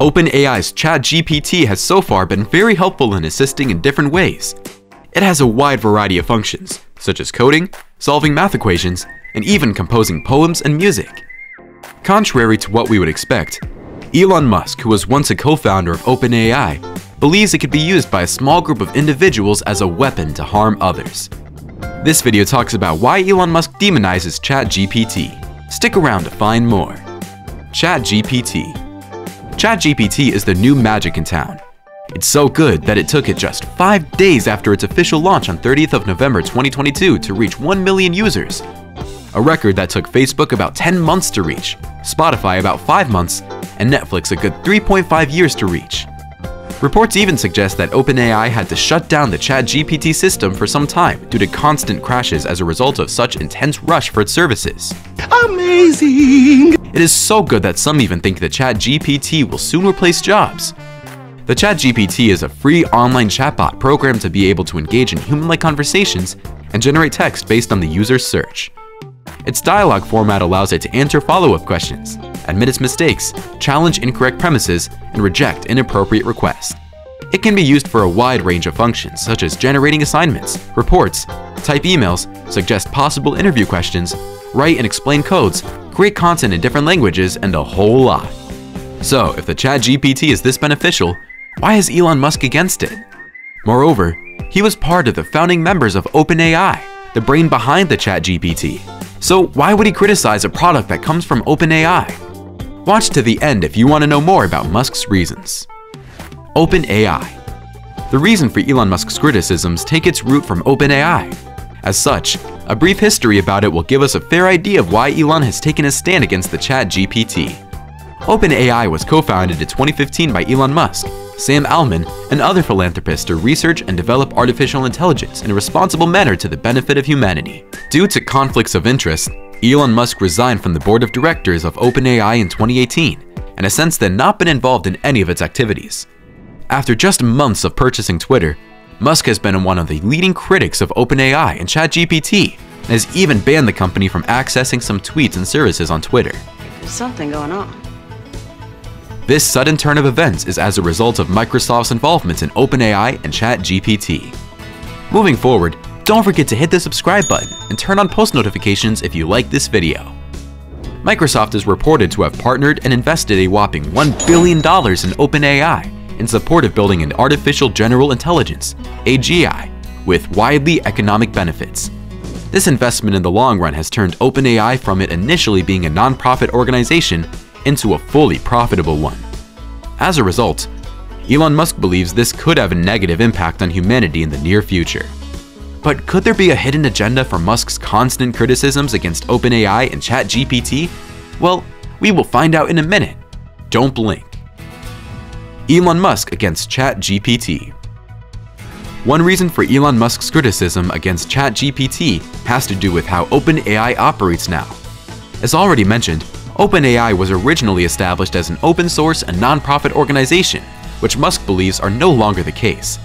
OpenAI's ChatGPT has so far been very helpful in assisting in different ways. It has a wide variety of functions, such as coding, solving math equations, and even composing poems and music. Contrary to what we would expect, Elon Musk, who was once a co-founder of OpenAI, believes it could be used by a small group of individuals as a weapon to harm others. This video talks about why Elon Musk demonizes ChatGPT. Stick around to find more. ChatGPT. ChatGPT is the new magic in town. It's so good that it took it just 5 days after its official launch on 30th of November 2022 to reach 1 million users. A record that took Facebook about 10 months to reach, Spotify about 5 months, and Netflix a good 3.5 years to reach. Reports even suggest that OpenAI had to shut down the ChatGPT system for some time due to constant crashes as a result of such intense rush for its services. Amazing! It is so good that some even think that ChatGPT will soon replace jobs. The ChatGPT is a free online chatbot programmed to be able to engage in human-like conversations and generate text based on the user's search. Its dialogue format allows it to answer follow-up questions, admit its mistakes, challenge incorrect premises, and reject inappropriate requests. It can be used for a wide range of functions such as generating assignments, reports, type emails, suggest possible interview questions, write and explain codes, create content in different languages, and a whole lot. So, if the ChatGPT is this beneficial, why is Elon Musk against it? Moreover, he was part of the founding members of OpenAI, the brain behind the ChatGPT. So why would he criticize a product that comes from OpenAI? Watch to the end if you want to know more about Musk's reasons. OpenAI. The reason for Elon Musk's criticisms take its root from OpenAI. As such, a brief history about it will give us a fair idea of why Elon has taken a stand against the ChatGPT. OpenAI was co-founded in 2015 by Elon Musk, Sam Altman, and other philanthropists to research and develop artificial intelligence in a responsible manner to the benefit of humanity. Due to conflicts of interest, Elon Musk resigned from the board of directors of OpenAI in 2018 and has since then not been involved in any of its activities. After just months of purchasing Twitter, Musk has been one of the leading critics of OpenAI and ChatGPT and has even banned the company from accessing some tweets and services on Twitter. There's something going on. This sudden turn of events is as a result of Microsoft's involvement in OpenAI and ChatGPT. Moving forward, don't forget to hit the subscribe button and turn on post notifications if you like this video. Microsoft is reported to have partnered and invested a whopping $1 billion in OpenAI in support of building an artificial general intelligence, AGI, with widely economic benefits. This investment in the long run has turned OpenAI from it initially being a non-profit organization into a fully profitable one. As a result, Elon Musk believes this could have a negative impact on humanity in the near future. But could there be a hidden agenda for Musk's constant criticisms against OpenAI and ChatGPT? Well, we will find out in a minute. Don't blink. Elon Musk against ChatGPT. One reason for Elon Musk's criticism against ChatGPT has to do with how OpenAI operates now. As already mentioned, OpenAI was originally established as an open source and non-profit organization, which Musk believes are no longer the case.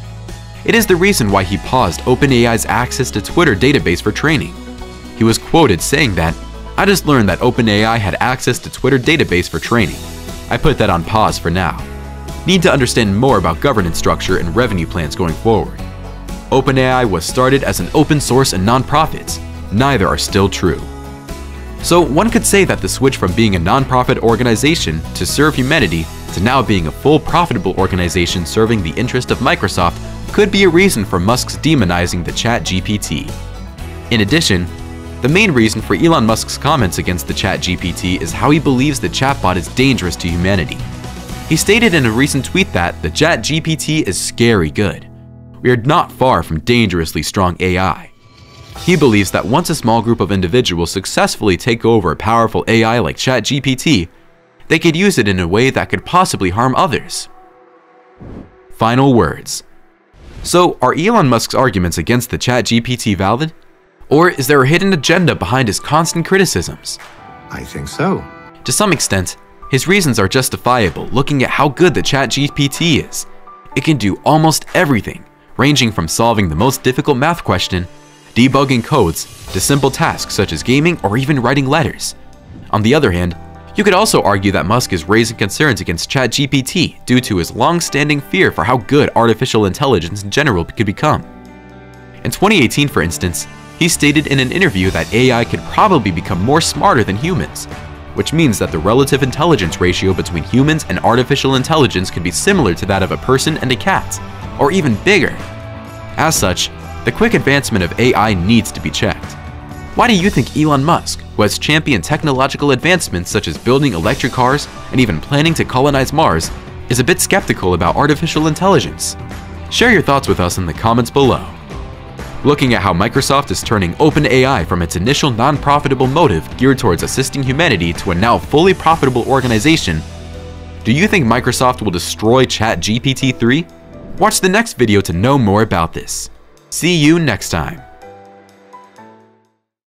It is the reason why he paused OpenAI's access to Twitter database for training. He was quoted saying that, "I just learned that OpenAI had access to Twitter database for training. I put that on pause for now. Need to understand more about governance structure and revenue plans going forward." OpenAI was started as an open source and non-profit. Neither are still true. So one could say that the switch from being a non-profit organization to serve humanity to now being a full profitable organization serving the interest of Microsoft could be a reason for Musk's demonizing the ChatGPT. In addition, the main reason for Elon Musk's comments against the ChatGPT is how he believes the chatbot is dangerous to humanity. He stated in a recent tweet that the ChatGPT is scary good. We are not far from dangerously strong AI. He believes that once a small group of individuals successfully take over a powerful AI like ChatGPT, they could use it in a way that could possibly harm others. Final words. So, are Elon Musk's arguments against the ChatGPT valid? Or is there a hidden agenda behind his constant criticisms? I think so. To some extent, his reasons are justifiable looking at how good the ChatGPT is. It can do almost everything, ranging from solving the most difficult math question, debugging codes, to simple tasks such as gaming or even writing letters. On the other hand, You could also argue that Musk is raising concerns against ChatGPT due to his long-standing fear for how good artificial intelligence in general could become. In 2018, for instance, he stated in an interview that AI could probably become more smarter than humans, which means that the relative intelligence ratio between humans and artificial intelligence could be similar to that of a person and a cat, or even bigger. As such, the quick advancement of AI needs to be checked. Why do you think Elon Musk, who has championed technological advancements such as building electric cars and even planning to colonize Mars, is a bit skeptical about artificial intelligence? Share your thoughts with us in the comments below. Looking at how Microsoft is turning OpenAI from its initial non-profitable motive geared towards assisting humanity to a now fully profitable organization, do you think Microsoft will destroy ChatGPT 3? Watch the next video to know more about this. See you next time.